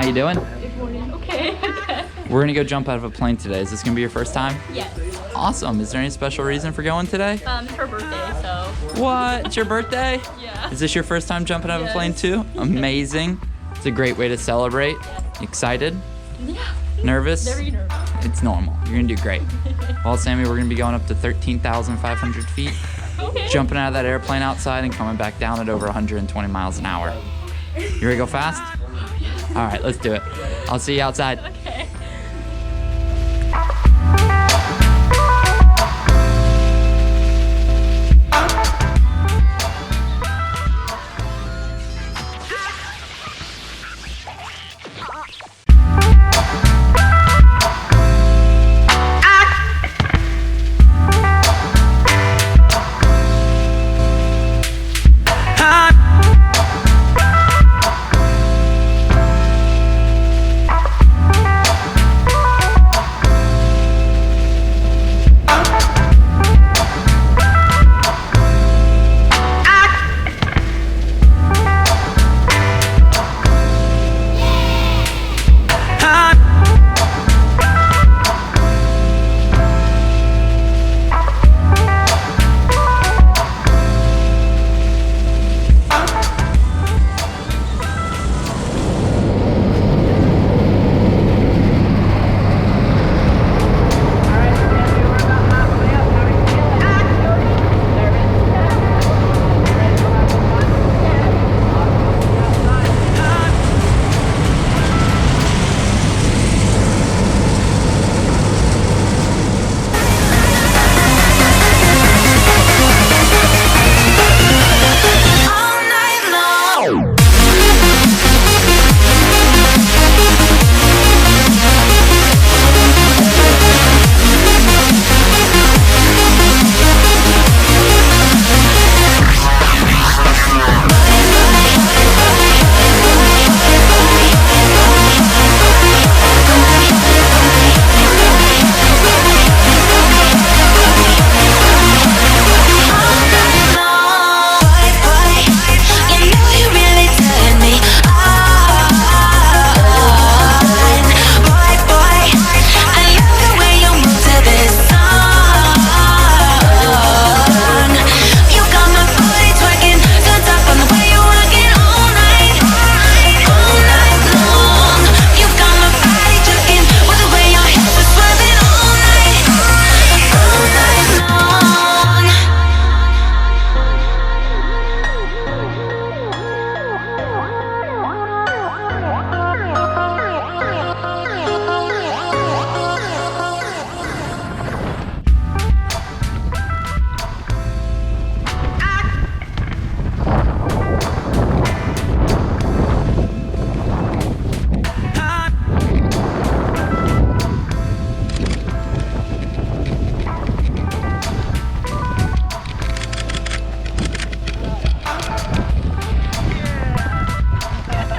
how you doing? Good morning. Okay. We're gonna go jump out of a plane today. Is this gonna be your first time? Yes. Awesome. Is there any special reason for going today? It's her birthday, so. What? It's your birthday? Yeah. Is this your first time jumping out of a Yes. plane too? Amazing. It's a great way to celebrate. Excited? Yeah. Nervous? Very nervous. It's normal. You're gonna do great. Well, Sammy, we're gonna be going up to 13,500 feet, Okay. jumping out of that airplane outside and coming back down at over 120 miles an hour. You ready to go fast? All right, let's do it. I'll see you outside. Okay.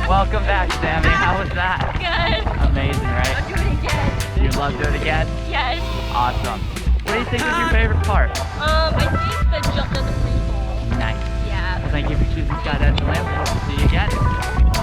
Welcome back, Sammy. How was that? Good. Amazing, right? I'll do it again. You'd love to do it again? Yes. Awesome. What do you think is your favorite part? I think the jump in the free fall. Nice. Yeah. Well, thank you for choosing Skydive DeLand. We hope to see you again.